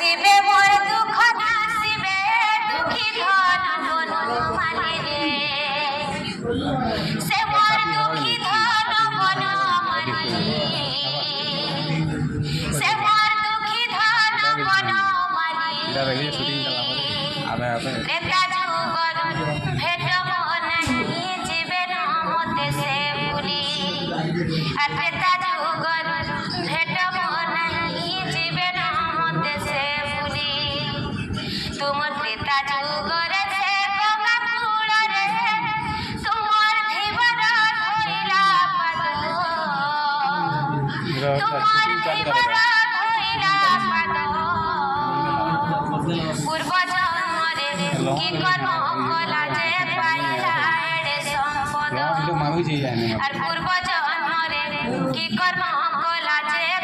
আসিবে মোর দুঃখ নাসিবে দুঃখী ধন বনমালী রে সে মোর দুঃখী ধন বনমালী সে মোর দুঃখী ধন বনমালী ত্রেতা যুগর ভেটব নাহি জীবে ন মতে সে ভুলি আর ত্রেতা যুগর ভেটব নাহি জীবে ন মতে সে ভুলি তুমর ত্রেতা যুগরে সে গঙ্গা কূଳରେ তুমর ধীবর ধইলা পাদ তুমর ধীবর ধইলা পাদ পূর্ব জন্মরে কি কর্ম কলা যে পাইলা এড়ে সম্পদ আর পূর্ব জন্মরে কি কর্ম কলা যে